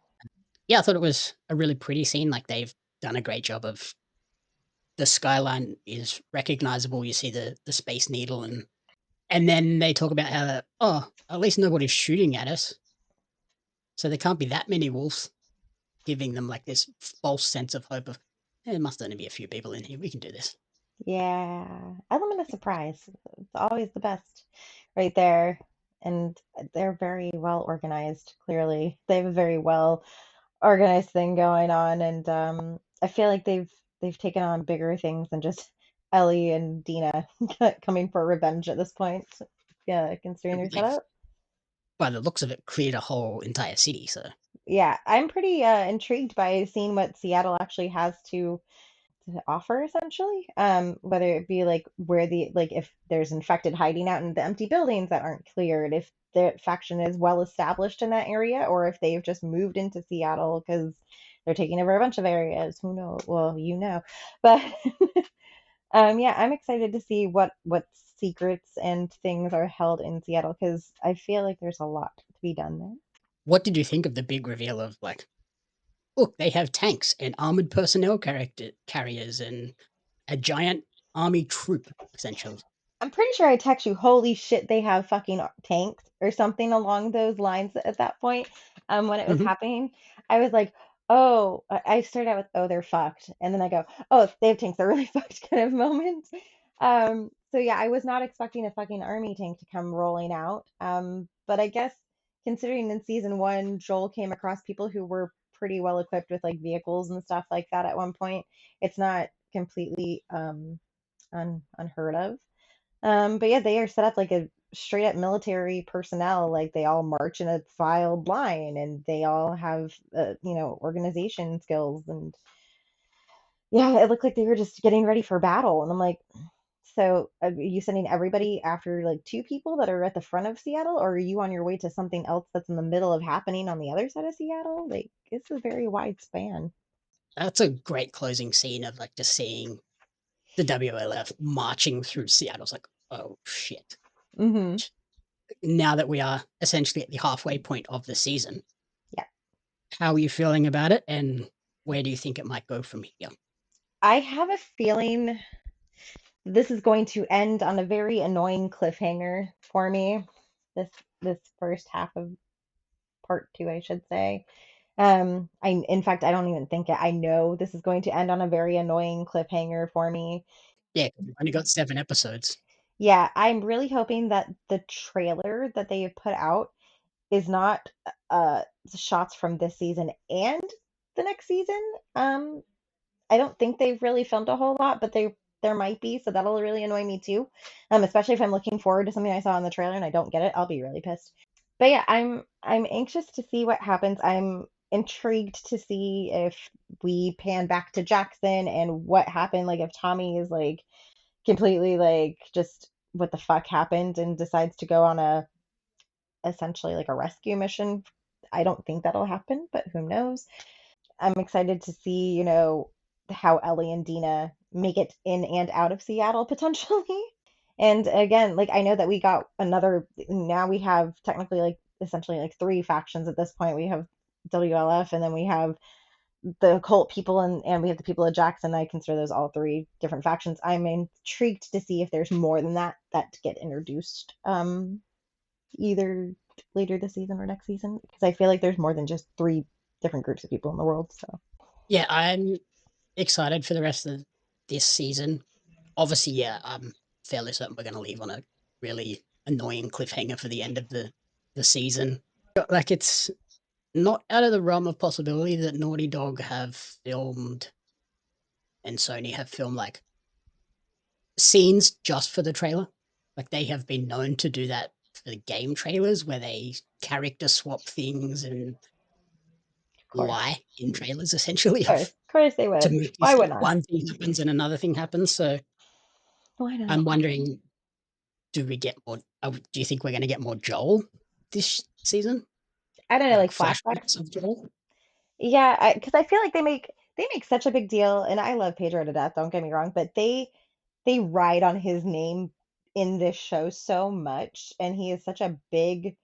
Speaker 1: Yeah, I thought it was a really pretty scene. Like they've done a great job of the skyline is recognizable. You see the Space Needle, and then they talk about how oh, at least nobody's shooting at us, so there can't be that many wolves, giving them like this false sense of hope of there must only be a few people in here. We can do this.
Speaker 2: yeah. Element of surprise. It's always the best right there. And they're very well organized, clearly. They have a very well organized thing going on, and I feel like they've taken on bigger things than just Ellie and Dina coming for revenge at this point. Yeah, considering their
Speaker 1: They've,
Speaker 2: setup.
Speaker 1: by the looks of it, cleared a whole entire city. So
Speaker 2: Yeah, I'm pretty intrigued by seeing what Seattle actually has to offer, essentially. Whether it be like where the like if there's infected hiding out in the empty buildings that aren't cleared, if the faction is well established in that area, or if they've just moved into Seattle because they're taking over a bunch of areas. Who knows? Well, but yeah, I'm excited to see what secrets and things are held in Seattle, because I feel like there's a lot to be done there.
Speaker 1: what did you think of the big reveal of like, look, they have tanks and armored personnel character carriers and a giant army troop, essentially.
Speaker 2: I'm pretty sure I text you, holy shit, they have fucking tanks or something along those lines at that point. When it was
Speaker 1: Mhm.
Speaker 2: happening, I was like, oh, I started out with, oh, they're fucked. And then I go, oh, they have tanks, they're really fucked kind of moment. So yeah, I was not expecting a fucking army tank to come rolling out. But I guess considering in season one, Joel came across people who were pretty well equipped with like vehicles and stuff like that at one point, it's not completely unheard of. But yeah, they are set up like a straight up military personnel. Like they all march in a filed line, and they all have, organization skills. And yeah, it looked like they were just getting ready for battle. And I'm like, so are you sending everybody after like two people that are at the front of Seattle, or are you on your way to something else that's in the middle of happening on the other side of Seattle? Like it's a very wide span.
Speaker 1: That's a great closing scene of like just seeing the WLF marching through Seattle. It's like, oh shit.
Speaker 2: Hmm.
Speaker 1: Now that we are essentially at the halfway point of the season,
Speaker 2: Yeah.
Speaker 1: how are you feeling about it and where do you think it might go from here?
Speaker 2: I have a feeling this is going to end on a very annoying cliffhanger for me. This this first half of part two, I should say. In fact, I don't even think it. I know this is going to end on a very annoying cliffhanger for me.
Speaker 1: Yeah, 'cause we've only got 7 episodes.
Speaker 2: Yeah, I'm really hoping that the trailer that they have put out is not uh shots from this season and the next season. I don't think they've really filmed a whole lot, but there might be, so that'll really annoy me too. Especially if I'm looking forward to something I saw in the trailer and I don't get it, I'll be really pissed. But yeah, I'm anxious to see what happens. I'm intrigued to see if we pan back to Jackson and what happened, like if Tommy is like completely like just what the fuck happened and decides to go on a essentially like a rescue mission. I don't think that'll happen, but who knows? I'm excited to see, how Ellie and Dina make it in and out of Seattle potentially. And again, like I know that we got another, now we have technically like essentially like three factions at this point. We have WLF, and then we have the cult people, and we have the people of Jackson. I consider those all three different factions. I'm intrigued to see if there's more than that that get introduced either later this season or next season, because I feel like there's more than just three different groups of people in the world. So
Speaker 1: Yeah, I'm excited for the rest of this season. Obviously, yeah, I'm fairly certain we're going to leave on a really annoying cliffhanger for the end of the season. Like, it's not out of the realm of possibility that Naughty Dog have filmed and Sony have filmed like scenes just for the trailer. Like, they have been known to do that for the game trailers where they character swap things and
Speaker 2: of course,
Speaker 1: lie in trailers essentially
Speaker 2: of course they
Speaker 1: to
Speaker 2: would.
Speaker 1: make you
Speaker 2: Why
Speaker 1: think
Speaker 2: wouldn't I?
Speaker 1: one thing happens and another thing happens. So
Speaker 2: Why not?
Speaker 1: I'm wondering, do we get more? Do you think we're going to get more Joel this season?
Speaker 2: I don't know,
Speaker 1: Like
Speaker 2: like flashbacks.
Speaker 1: flashbacks of Joel?
Speaker 2: Yeah, because I feel like they make such a big deal, and I love Pedro to death. Don't get me wrong, but they ride on his name in this show so much, and he is such a big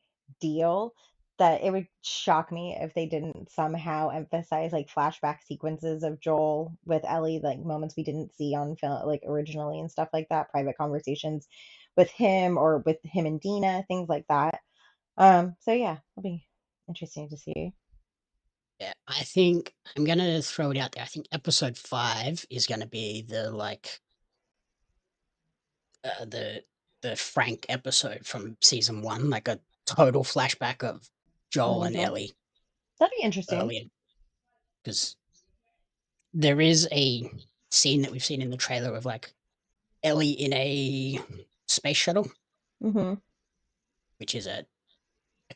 Speaker 2: deal that it would shock me if they didn't somehow emphasize like flashback sequences of Joel with Ellie, like moments we didn't see on film, like originally and stuff like that, private conversations with him or with him and Dina, things like that. So yeah, it'll be interesting to see.
Speaker 1: Yeah, I think I'm going to throw it out there. I think episode 5 is going to be the like uh, the the Frank episode from season 1, like a total flashback of Joel
Speaker 2: Oh,
Speaker 1: and
Speaker 2: Joel.
Speaker 1: Ellie
Speaker 2: That'd be interesting.
Speaker 1: earlier, because there is a scene that we've seen in the trailer of like Ellie in a space shuttle,
Speaker 2: Mm-hmm.
Speaker 1: which is a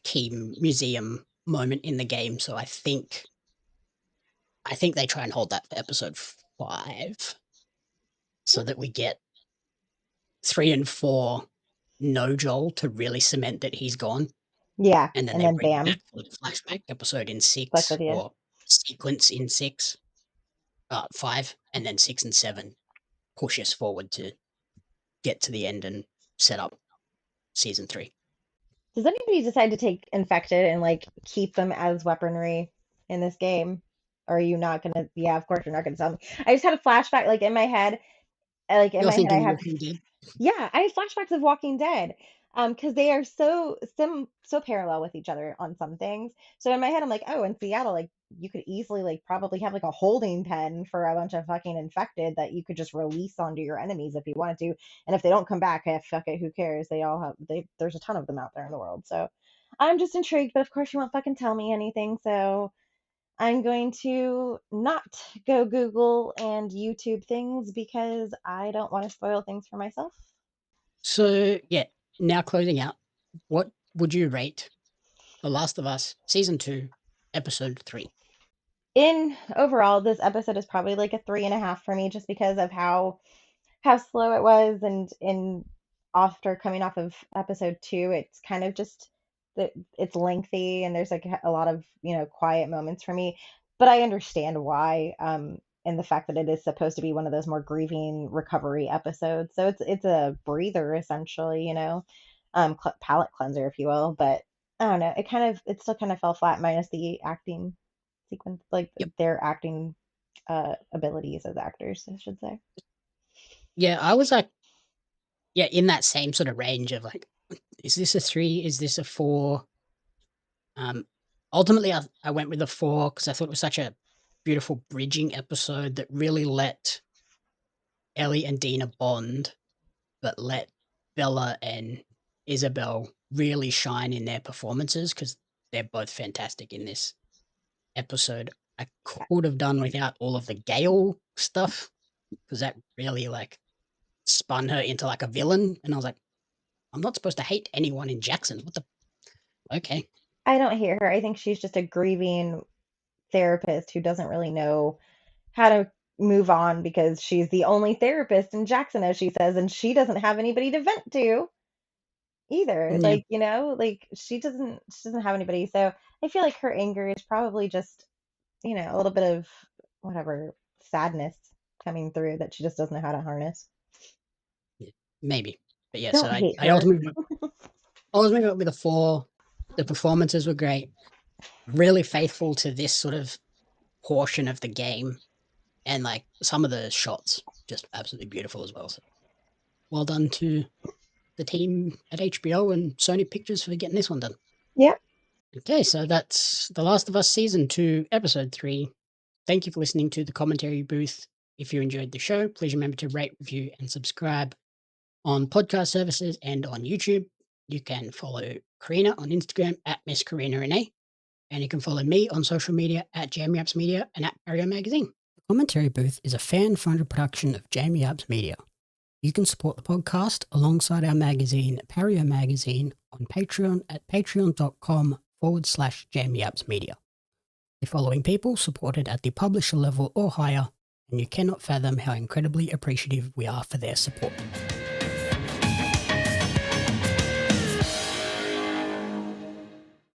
Speaker 1: key museum moment in the game. So I think they try and hold that for episode 5 so that we get 3 and 4 no Joel to really cement that he's gone,
Speaker 2: Yeah,
Speaker 1: and then
Speaker 2: and
Speaker 1: they
Speaker 2: then
Speaker 1: bring it
Speaker 2: bam,
Speaker 1: back for the flashback episode in
Speaker 2: flesh
Speaker 1: 6
Speaker 2: at the end.
Speaker 1: or sequence in 5, and then 6 and 7 push us forward to get to the end and set up season 3.
Speaker 2: Does anybody decide to take infected and like keep them as weaponry in this game? Or are you not gonna? Yeah, of course you're not gonna tell me. I just had a flashback, like in my head,
Speaker 1: You're
Speaker 2: I
Speaker 1: thinking
Speaker 2: have,
Speaker 1: Walking Dead?
Speaker 2: yeah, I have flashbacks of Walking Dead, because they are so parallel with each other on some things. So in my head, I'm like, oh, in Seattle, like you could easily like probably have like a holding pen for a bunch of fucking infected that you could just release onto your enemies if you wanted to. And if they don't come back, fuck it, who cares? They all have there's a ton of them out there in the world. So I'm just intrigued, but of course you won't fucking tell me anything. So I'm going to not go Google and YouTube things because I don't want to spoil things for myself.
Speaker 1: So, yeah, now closing out, what would you rate The Last of Us season 2, episode 3?
Speaker 2: In overall, this episode is probably like a 3.5 for me, just because of how slow it was, and in after coming off of episode 2, it's kind of just that it's lengthy, and there's like a lot of quiet moments for me, but I understand why, and the fact that it is supposed to be one of those more grieving recovery episodes, so it's a breather essentially, palate cleanser if you will, but I don't know, it still kind of fell flat minus the acting sequence, like
Speaker 1: Yep.
Speaker 2: their acting abilities as actors, I should say.
Speaker 1: Yeah, I was like, yeah, in that same sort of range of like, is this a 3? Is this a 4? Um, Ultimately, I went with a 4 because I thought it was such a beautiful bridging episode that really let Ellie and Dina bond, but let Bella and Isabel really shine in their performances because they're both fantastic in this episode. I could have done without all of the Gale stuff because that really like spun her into like a villain, and I was like, I'm not supposed to hate anyone in Jackson. What the? Okay.
Speaker 2: I don't hate her. I think she's just a grieving therapist who doesn't really know how to move on because she's the only therapist in Jackson, as she says, and she doesn't have anybody to vent to either.
Speaker 1: Yeah.
Speaker 2: Like, like she doesn't have anybody. So I feel like her anger is probably just, a little bit of whatever sadness. coming through that she just doesn't know how to harness.
Speaker 1: Maybe. But yeah, so
Speaker 2: Don't hate
Speaker 1: I
Speaker 2: her.
Speaker 1: ultimately went with a 4. The performances were great. Really faithful to this sort of portion of the game. And like some of the shots just absolutely beautiful as well. So well done to the team at HBO and Sony Pictures for getting this one done.
Speaker 2: Yep.
Speaker 1: Okay, so that's The Last of Us Season 2, Episode 3. Thank you for listening to the commentary booth. If you enjoyed the show, please remember to rate, review, and subscribe on podcast services and on YouTube. You can follow Corrina on Instagram at Miss Corrina Renee, and you can follow me on social media at Jamie Apps Media and at Pario Magazine. The Commentary Booth is a fan-funded production of Jamie Apps Media. You can support the podcast alongside our magazine, Pario Magazine, on Patreon at patreon.com/Jamie Apps Media. The following people supported at the publisher level or higher, and you cannot fathom how incredibly appreciative we are for their support.